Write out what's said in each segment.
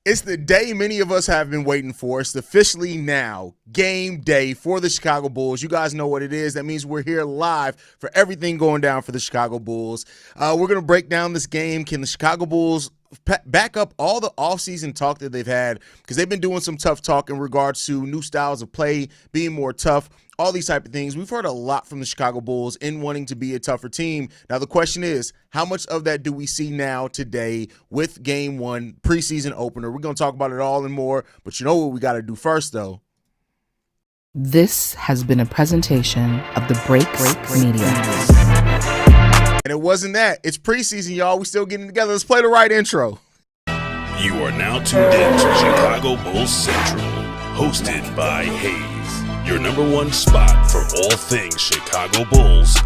It's the day many of us have been waiting for. It's officially now game day for the Chicago Bulls. You guys know what it is. That means we're here live for everything going down for the Chicago Bulls. We're going to break down this game. Can the Chicago Bulls back up all the offseason talk that they've had? Because they've been doing some tough talk in regards to new styles of play, being more tough, all these type of things. We've heard a lot from the Chicago Bulls in wanting to be a tougher team. Now, the question is, how much of that do we see now today with game one, preseason opener? We're going to talk about it all and more, but you know what we got to do first, though? This has been a presentation of the Break Media. And it wasn't that. It's preseason, y'all. We still getting together. Let's play the right intro. You are now tuned in to Chicago Bulls Central, hosted by Haize, your number one spot for all things Chicago Bulls.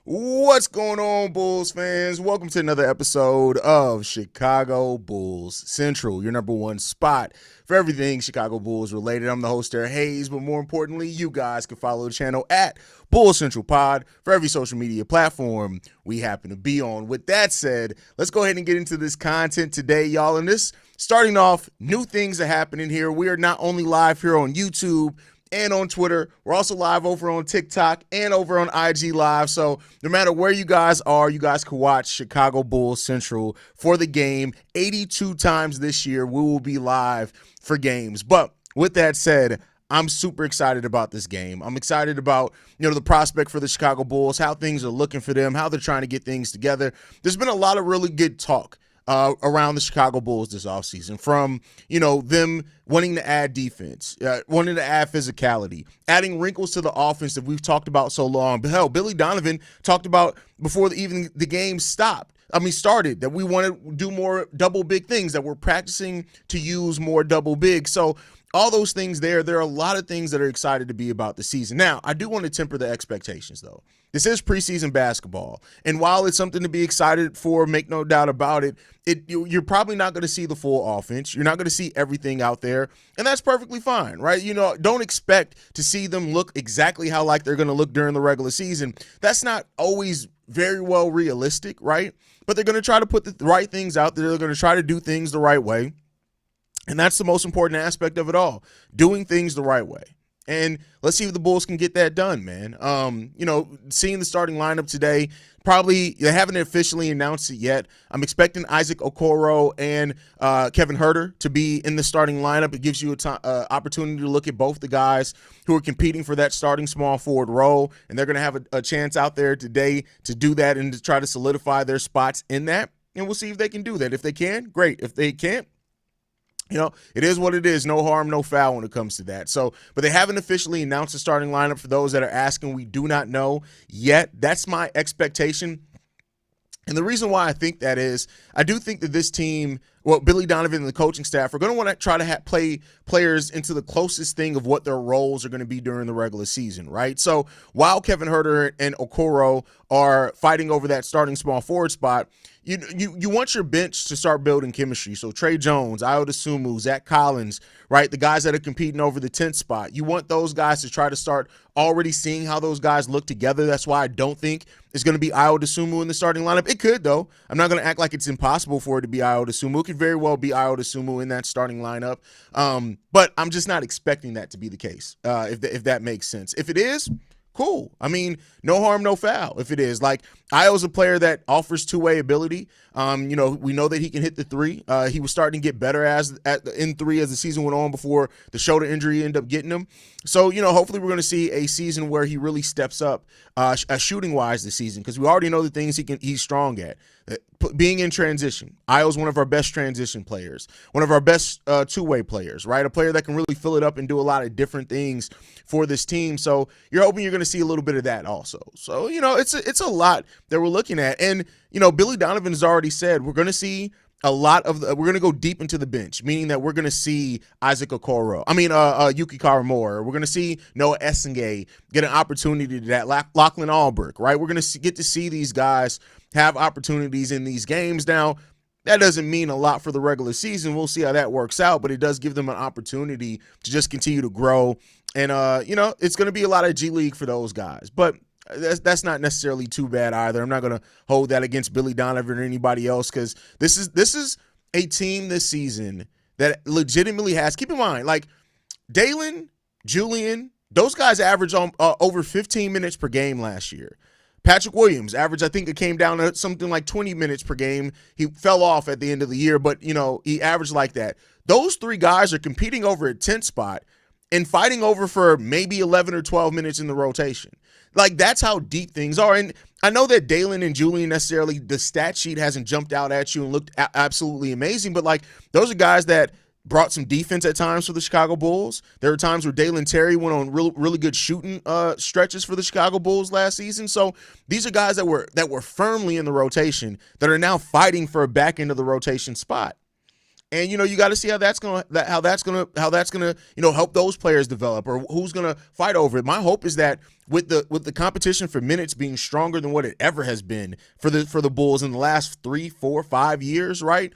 What's going on, Bulls fans? Welcome to another episode of Chicago Bulls Central, your number one spot for everything Chicago Bulls related. I'm the host there, Haize, but more importantly, you guys can follow the channel at Bulls Central Pod for every social media platform we happen to be on. With that said, let's go ahead and get into this content today, y'all. And this, starting off, new things are happening here. We are not only live here on YouTube and on Twitter, we're also live over on TikTok and over on IG Live. So no matter where you guys are, you guys can watch Chicago Bulls Central for the game. 82 times this year, we will be live for games. But with that said, I'm super excited about this game. I'm excited about, the prospect for the Chicago Bulls, how things are looking for them, how they're trying to get things together. There's been a lot of really good talk around the Chicago Bulls this offseason, from, them wanting to add defense, wanting to add physicality, adding wrinkles to the offense that we've talked about so long. But hell, Billy Donovan talked about before even the game started, that we want to do more double big things, that we're practicing to use more double big. So all those things there are a lot of things that are excited to be about the season. Now, I do want to temper the expectations, though. This is preseason basketball, and while it's something to be excited for, make no doubt about it, you're probably not going to see the full offense. You're not going to see everything out there, and that's perfectly fine, right? Don't expect to see them look exactly how like they're going to look during the regular season. That's not always very well realistic, right? But they're going to try to put the right things out there. They're going to try to do things the right way, and that's the most important aspect of it all, doing things the right way. And let's see if the Bulls can get that done, man. Seeing the starting lineup today, probably they haven't officially announced it yet. I'm expecting Isaac Okoro and Kevin Huerter to be in the starting lineup. It gives you an opportunity to look at both the guys who are competing for that starting small forward role, and they're going to have a chance out there today to do that and to try to solidify their spots in that. And we'll see if they can do that. If they can, great. If they can't, it is what it is. No harm, no foul when it comes to that. So, but they haven't officially announced the starting lineup. For those that are asking, we do not know yet. That's my expectation. And the reason why I think that is, I do think that this team, Billy Donovan and the coaching staff are going to want to try to play players into the closest thing of what their roles are going to be during the regular season, right? So while Kevin Huerter and Okoro are fighting over that starting small forward spot, you want your bench to start building chemistry. So Trey Jones, Ayo Dosunmu, Zach Collins, right? The guys that are competing over the 10th spot. You want those guys to try to start already seeing how those guys look together. That's why I don't think it's going to be Ayo Dosunmu in the starting lineup. It could, though. I'm not going to act like it's impossible for it to be Ayo Dosunmu. It could very well be Ayo Dosunmu in that starting lineup. But I'm just not expecting that to be the case, if that makes sense. If it is, cool. I mean, no harm, no foul if it is. Like, Ayo's a player that offers two-way ability. We know that he can hit the three. He was starting to get better in three as the season went on before the shoulder injury ended up getting him. So, hopefully we're going to see a season where he really steps up shooting-wise this season, because we already know the things he's strong at. Being in transition. Ayo's one of our best transition players, one of our best two-way players, right? A player that can really fill it up and do a lot of different things for this team. So you're hoping you're going to see a little bit of that also. So, it's a lot that we're looking at. And, Billy Donovan has already said we're going to see a lot of we're going to go deep into the bench, meaning that we're going to see Isaac Okoro. Yuki Karamora. We're going to see Noah Essengay get an opportunity to that. Lachlan Albrecht, right? We're going to get to see these guys have opportunities in these games. Now, That doesn't mean a lot for the regular season. We'll see how that works out, but it does give them an opportunity to just continue to grow. And, it's going to be a lot of G League for those guys. But that's not necessarily too bad either. I'm not going to hold that against Billy Donovan or anybody else, because this is a team this season that legitimately has – keep in mind, like Dalen, Julian, those guys averaged over 15 minutes per game last year. Patrick Williams averaged, I think it came down to something like 20 minutes per game. He fell off at the end of the year, but, he averaged like that. Those three guys are competing over a 10th spot and fighting over for maybe 11 or 12 minutes in the rotation. Like, that's how deep things are. And I know that Dalen and Julian necessarily, the stat sheet hasn't jumped out at you and looked absolutely amazing, but, like, those are guys that brought some defense at times for the Chicago Bulls. There were times where Dalen Terry went on really good shooting stretches for the Chicago Bulls last season. So these are guys that were firmly in the rotation that are now fighting for a back end of the rotation spot. And you got to see how that's gonna help those players develop, or who's gonna fight over it. My hope is that with the competition for minutes being stronger than what it ever has been for the Bulls in the last 3, 4, 5 years, right?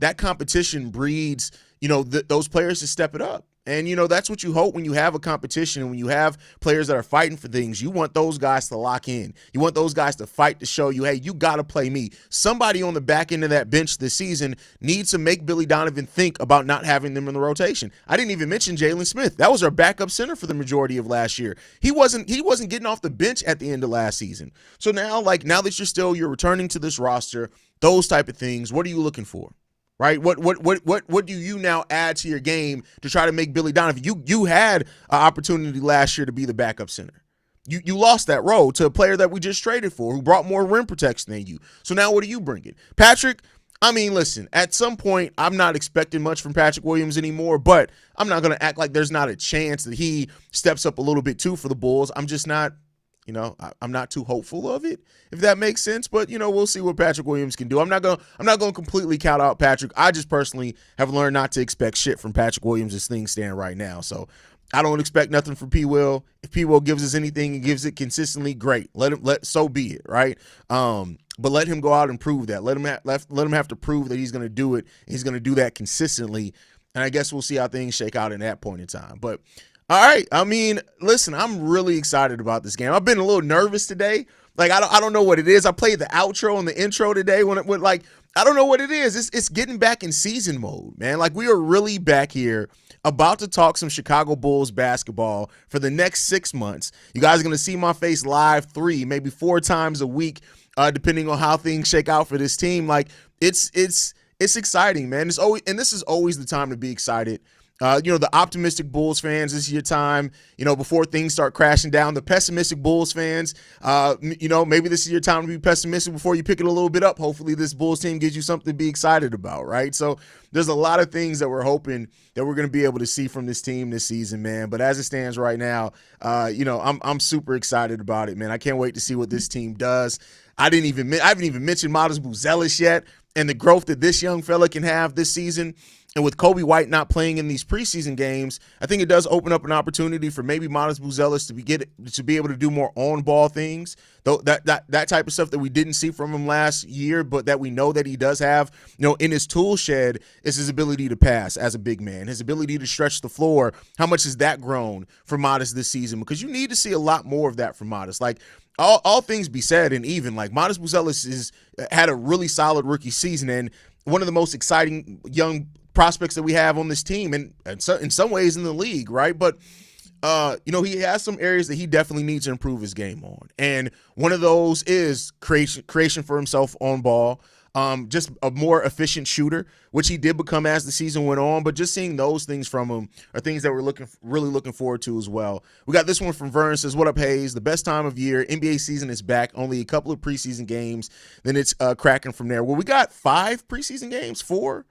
That competition breeds, those players to step it up. And, that's what you hope when you have a competition and when you have players that are fighting for things. You want those guys to lock in. You want those guys to fight to show you, hey, you got to play me. Somebody on the back end of that bench this season needs to make Billy Donovan think about not having them in the rotation. I didn't even mention Jalen Smith. That was our backup center for the majority of last year. He wasn't getting off the bench at the end of last season. So now that you're returning to this roster, those type of things, what are you looking for? Right? What do you now add to your game to try to make Billy Donovan? You had an opportunity last year to be the backup center. You lost that role to a player that we just traded for who brought more rim protection than you. So now what are you bringing? Patrick, I mean, listen, at some point I'm not expecting much from Patrick Williams anymore, but I'm not going to act like there's not a chance that he steps up a little bit too for the Bulls. I'm just not I'm not too hopeful of it, if that makes sense. But, we'll see what Patrick Williams can do. I'm not going to completely count out Patrick. I just personally have learned not to expect shit from Patrick Williams as things stand right now. So I don't expect nothing from P. Will. If P. Will gives us anything and gives it consistently, great. So be it, right? But let him go out and prove that. Let him have to prove that he's going to do it. And he's going to do that consistently. And I guess we'll see how things shake out in that point in time. But all right. I mean, listen, I'm really excited about this game. I've been a little nervous today. Like, I don't know what it is. I played the outro and the intro today when I don't know what it is. It's getting back in season mode, man. Like, we are really back here about to talk some Chicago Bulls basketball for the next 6 months. You guys are going to see my face live 3, maybe 4 times a week, depending on how things shake out for this team. Like, it's exciting, man. This is always the time to be excited. The optimistic Bulls fans, this is your time, before things start crashing down. The pessimistic Bulls fans, maybe this is your time to be pessimistic before you pick it a little bit up. Hopefully this Bulls team gives you something to be excited about, right? So there's a lot of things that we're hoping that we're going to be able to see from this team this season, man. But as it stands right now, I'm super excited about it, man. I can't wait to see what this team does. I haven't even mentioned Modest Buzelis yet and the growth that this young fella can have this season. And with Kobe White not playing in these preseason games, I think it does open up an opportunity for maybe Modest Buzelis to be able to do more on-ball things. Though that type of stuff that we didn't see from him last year, but that we know that he does have, in his tool shed, is his ability to pass as a big man, his ability to stretch the floor. How much has that grown for Modest this season? Because you need to see a lot more of that from Modest. Like, all things be said, and even like Modest Buzelis had a really solid rookie season and one of the most exciting young prospects that we have on this team, and so in some ways in the league, right? But he has some areas that he definitely needs to improve his game on, and one of those is creation for himself on ball. Just a more efficient shooter, which he did become as the season went on. But just seeing those things from him are things that we're really looking forward to as well. We got this one from Vern, says, "What up, Haize? The best time of year. NBA season is back. Only a couple of preseason games. Then it's cracking from there." Well, we got 5 preseason games, 4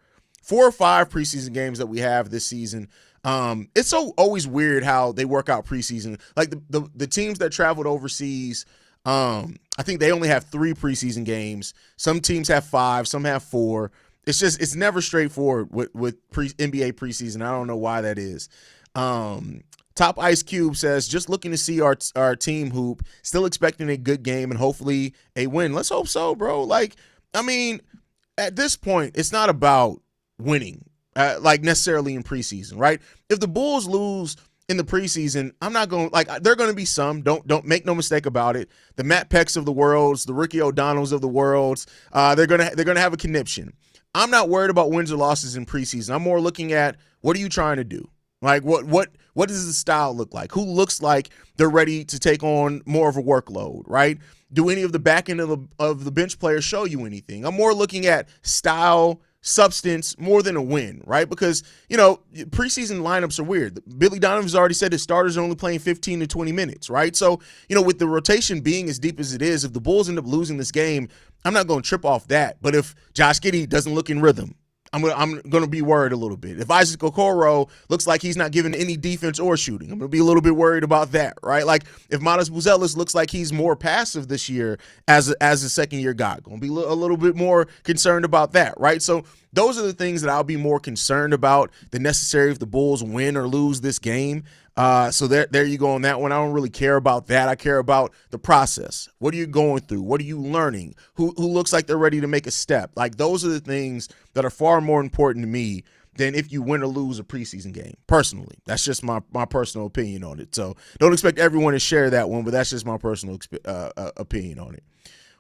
or 5 preseason games that we have this season. It's so always weird how they work out preseason. Like the teams that traveled overseas, I think they only have 3 preseason games. Some teams have 5, some have 4. It's never straightforward with NBA preseason. I don't know why that is. Top Ice Cube says, "Just looking to see our team hoop. Still expecting a good game and hopefully a win." Let's hope so, bro. Like, I mean, at this point, it's not about winning, like necessarily in preseason, right? If the Bulls lose in the preseason, I'm not going they're going to be some. Don't make no mistake about it. The Matt Pecks of the worlds, the Ricky O'Donnells of the worlds, they're gonna have a conniption. I'm not worried about wins or losses in preseason. I'm more looking at what are you trying to do? Like what does the style look like? Who looks like they're ready to take on more of a workload, right? Do any of the back end of the bench players show you anything? I'm more looking at style, substance, more than a win, right? Because, preseason lineups are weird. Billy Donovan's already said his starters are only playing 15 to 20 minutes, right? So, with the rotation being as deep as it is, if the Bulls end up losing this game, I'm not going to trip off that. But if Josh Giddey doesn't look in rhythm, I'm going to be worried a little bit. If Isaac Okoro looks like he's not giving any defense or shooting, I'm going to be a little bit worried about that, right? Like if Miles Buzelis looks like he's more passive this year as a second-year guy, going to be a little bit more concerned about that, right? So those are the things that I'll be more concerned about than necessary if the Bulls win or lose this game. So there you go on that one. I don't really care about that. I care about the process. What are you going through? What are you learning? Who looks like they're ready to make a step? Like those are the things that are far more important to me than if you win or lose a preseason game. Personally, that's just my personal opinion on it. So don't expect everyone to share that one, but that's just my personal opinion on it.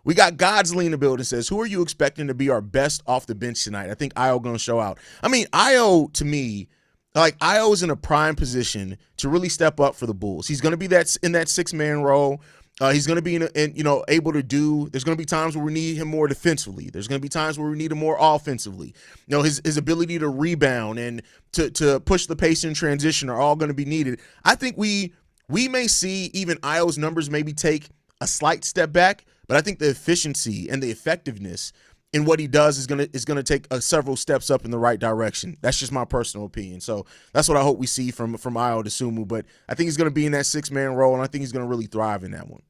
We got Godsley in the building. Says, who are you expecting to be our best off the bench tonight? I think Io going to show out. I mean, Io to me, like Io is in a prime position to really step up for the Bulls. He's going to be in that 6-man role. He's going to be able to do. There's going to be times where we need him more defensively. There's going to be times where we need him more offensively. His ability to rebound and to push the pace in transition are all going to be needed. I think we may see even Io's numbers maybe take a slight step back, but I think the efficiency and the effectiveness in what he does is gonna take several steps up in the right direction. That's just my personal opinion. So that's what I hope we see from Ayo Dosunmu. But I think he's gonna be in that 6-man role, and I think he's gonna really thrive in that one.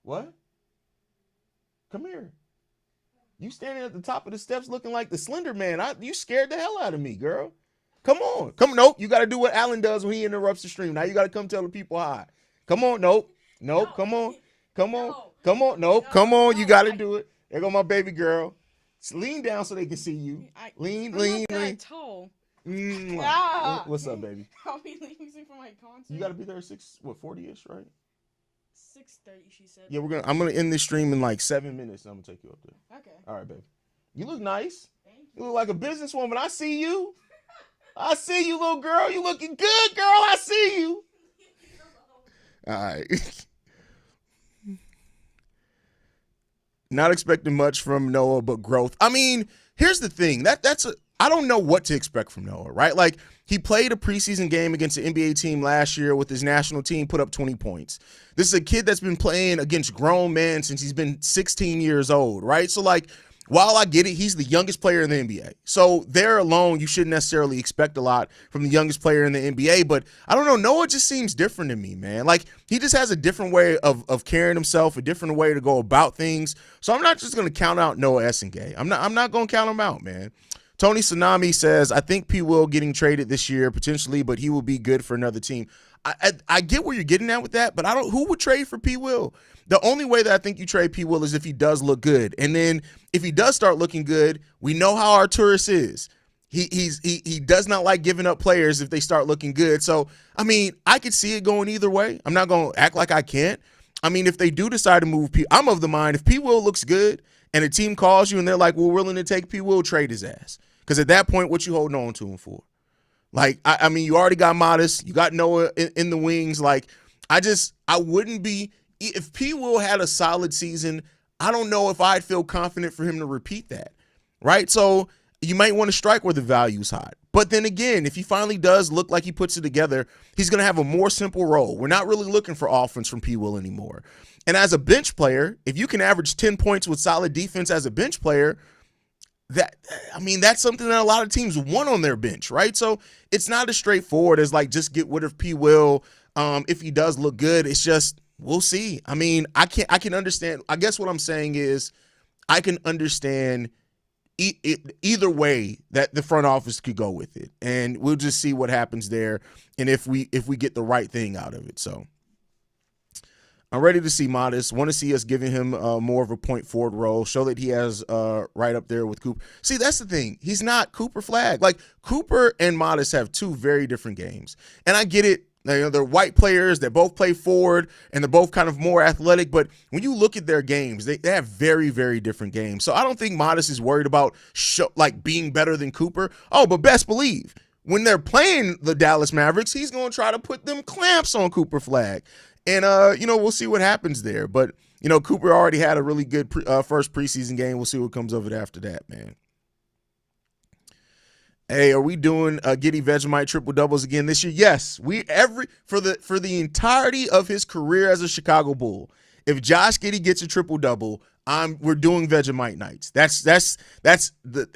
What? Come here. You standing at the top of the steps looking like the Slender Man. You scared the hell out of me, girl. Come on. Nope. You got to do what Alan does when he interrupts the stream. Now you got to come tell the people hi. Come on. Nope. Come on. Nope. Come on. You got to do it. There go my baby girl. Lean down so they can see you. Lean. Tall. What's up, baby? I'll be leaving for my concert. You got to be there 40-ish, right? 6:30, she said. Yeah, I'm gonna end this stream in like 7 minutes. And I'm gonna take you up there. Okay. All right, baby. You look nice. Thank you. You look like a businesswoman. I see you. I see you, little girl. You looking good, girl. I see you. All right. Not expecting much from Noah, but growth. I mean, here's the thing. I don't know what to expect from Noah, right? Like, he played a preseason game against an NBA team last year with his national team, put up 20 points. This is a kid that's been playing against grown men since he's been 16 years old, right? So, like, while I get it, he's the youngest player in the NBA. So there alone, you shouldn't necessarily expect a lot from the youngest player in the NBA. But I don't know. Noah just seems different to me, man. Like, he just has a different way of carrying himself, a different way to go about things. So I'm not just going to count out Noah Essengay. I'm not going to count him out, man. Tony Tsunami says, I think P. Will getting traded this year, potentially, but he will be good for another team. I get where you're getting at with that, but who would trade for P. Will? The only way that I think you trade P. Will is if he does look good. And then if he does start looking good, we know how Arturas is. He does not like giving up players if they start looking good. So, I mean, I could see it going either way. I'm not going to act like I can't. I mean, if they do decide to move P, I'm of the mind if P. Will looks good and a team calls you and they're like, we're willing to take P. Will, trade his ass. Because at that point, what you holding on to him for? Like, I mean, you already got Modest. You got Noah in the wings. Like, I wouldn't be – if P. Will had a solid season, I don't know if I'd feel confident for him to repeat that, right? So you might want to strike where the value's hot. But then again, if he finally does look like he puts it together, he's going to have a more simple role. We're not really looking for offense from P. Will anymore. And as a bench player, if you can average 10 points with solid defense as a bench player – that's something that a lot of teams want on their bench, right? So it's not as straightforward as like just get rid of P. Will if he does look good. It's just we'll see. I mean, I can understand. I guess what I'm saying is I can understand either way that the front office could go with it, and we'll just see what happens there, and if we get the right thing out of it. So. I'm ready to see Modest. Want to see us giving him more of a point forward role. Show that he has right up there with Cooper. See, that's the thing. He's not Cooper Flag. Like, Cooper and Modest have two very different games. And I get it. You know, they're white players. They both play forward, and they're both kind of more athletic. But when you look at their games, they have very, very different games. So I don't think Modest is worried about being better than Cooper. Oh, but best believe, when they're playing the Dallas Mavericks, he's going to try to put them clamps on Cooper Flag. And, we'll see what happens there. But, Cooper already had a really good first preseason game. We'll see what comes of it after that, man. Hey, are we doing Giddey Vegemite triple doubles again this year? Yes. For the entirety of his career as a Chicago Bull, if Josh Giddey gets a triple double, we're doing Vegemite nights. That's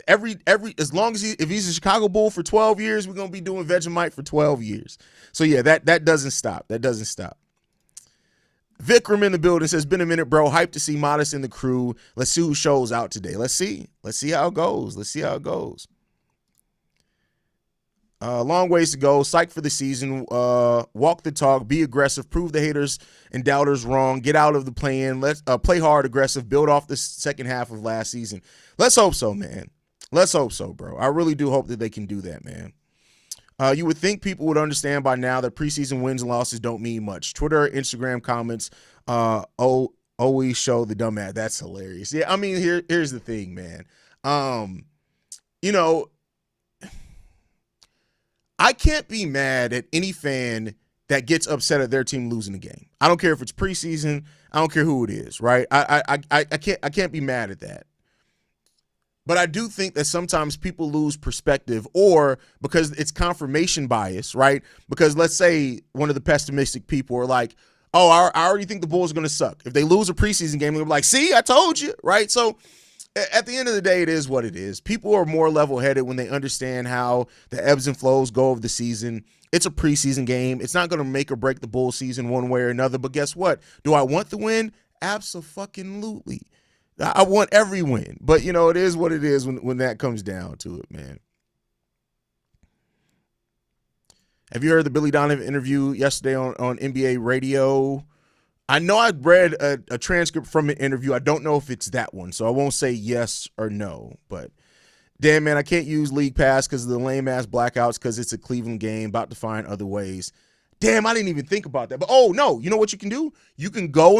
every as long as if he's a Chicago Bull for 12 years, we're gonna be doing Vegemite for 12 years. So yeah, that doesn't stop. That doesn't stop. Vikram in the building says, been a minute, bro. Hyped to see Modest in the crew. Let's see who shows out today. Let's see how it goes. Long ways to go. Psych for the season. Walk the talk. Be aggressive. Prove the haters and doubters wrong. Get out of the play-in. Let's play hard, aggressive. Build off the second half of last season. Let's hope so, man. Let's hope so, bro. I really do hope that they can do that, man. You would think people would understand by now that preseason wins and losses don't mean much. Twitter, Instagram comments always show the dumbass. That's hilarious. Yeah, I mean, here's the thing, man. I can't be mad at any fan that gets upset at their team losing the game. I don't care if it's preseason. I don't care who it is, right? I can't be mad at that. But I do think that sometimes people lose perspective, or because it's confirmation bias, right? Because let's say one of the pessimistic people are like, oh, I already think the Bulls are going to suck. If they lose a preseason game, they'll be like, see, I told you, right? So at the end of the day, it is what it is. People are more level-headed when they understand how the ebbs and flows go of the season. It's a preseason game. It's not going to make or break the Bulls season one way or another. But guess what? Do I want the win? Abso-fucking-lutely. I want every win. But, it is what it is when that comes down to it, man. Have you heard the Billy Donovan interview yesterday on NBA radio? I know I read a transcript from an interview. I don't know if it's that one, so I won't say yes or no. But, damn, man, I can't use League Pass because of the lame-ass blackouts because it's a Cleveland game, about to find other ways. Damn, I didn't even think about that. But, oh, no, you know what you can do? You can go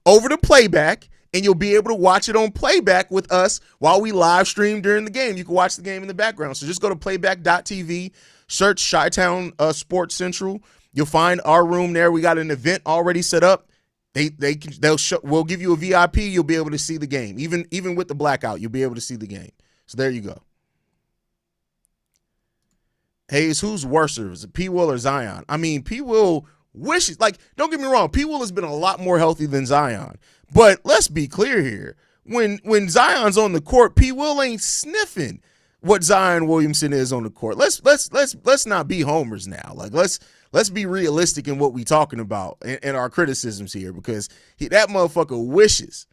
over to Playback, and you'll be able to watch it on Playback with us while we live stream during the game. You can watch the game in the background. So just go to playback.tv, search Chi-Town Sports Central. You'll find our room there. We got an event already set up. We'll give you a VIP. You'll be able to see the game. Even with the blackout, you'll be able to see the game. So there you go. Haize, who's worse? Is it P. Will or Zion? I mean, P. Will wishes, don't get me wrong, P. Will has been a lot more healthy than Zion. But let's be clear here. When Zion's on the court, P. Will ain't sniffing what Zion Williamson is on the court. Let's not be homers now. Let's be realistic in what we talking about and our criticisms here, because that motherfucker wishes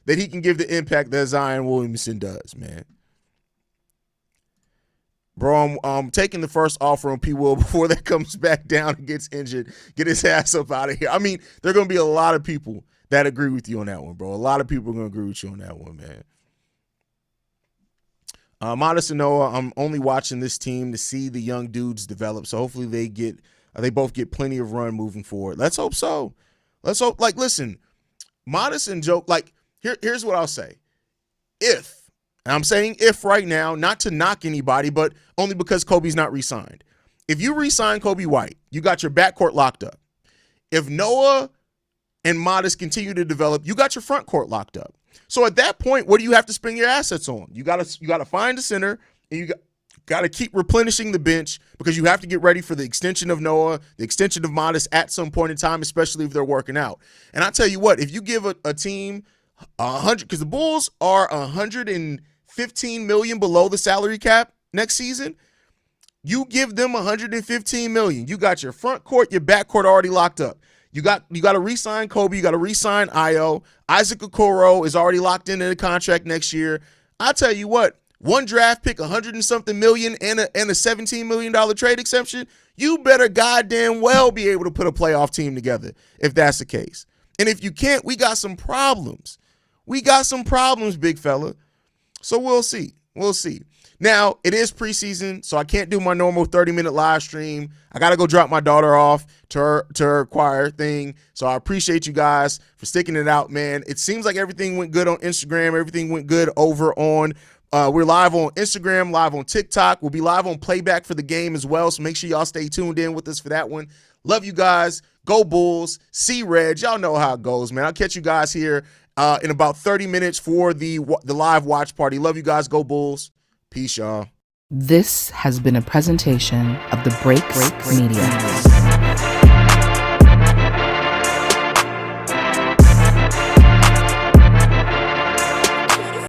that he can give the impact that Zion Williamson does, man. Bro, I'm taking the first offer on P. Will before that comes back down and gets injured. Get his ass up out of here. I mean, there are going to be a lot of people that agree with you on that one, bro. A lot of people are going to agree with you on that one, man. Modest and Noah, I'm only watching this team to see the young dudes develop. So hopefully they both get plenty of run moving forward. Let's hope so. Let's hope. Listen, Modest and Joe, here's what I'll say. And I'm saying if right now, not to knock anybody, but only because Kobe's not re-signed. If you re-sign Kobe White, you got your backcourt locked up. If Noah and Modest continue to develop, you got your front court locked up. So at that point, what do you have to spend your assets on? You gotta find a center, and you got to keep replenishing the bench, because you have to get ready for the extension of Noah, the extension of Modest at some point in time, especially if they're working out. And I tell you what, if you give a team 100, because the Bulls are $115 million below the salary cap next season, you give them $115 million. You got your front court, your back court already locked up. You got to re-sign Kobe. You got to re-sign Io. Isaac Okoro is already locked into the contract next year. I tell you what, one draft pick, 100 and something million, and a $17 million trade exception, you better goddamn well be able to put a playoff team together if that's the case. And if you can't, we got some problems. We got some problems, big fella. So we'll see. We'll see. Now, it is preseason, so I can't do my normal 30-minute live stream. I got to go drop my daughter off to her choir thing. So I appreciate you guys for sticking it out, man. It seems like everything went good on Instagram. Everything went good over on we're live on Instagram, live on TikTok. We'll be live on playback for the game as well, so make sure y'all stay tuned in with us for that one. Love you guys. Go Bulls. See Reg. Y'all know how it goes, man. I'll catch you guys here in about 30 minutes for the live watch party. Love you guys. Go Bulls. Peace, y'all. This has been a presentation of the Break Media.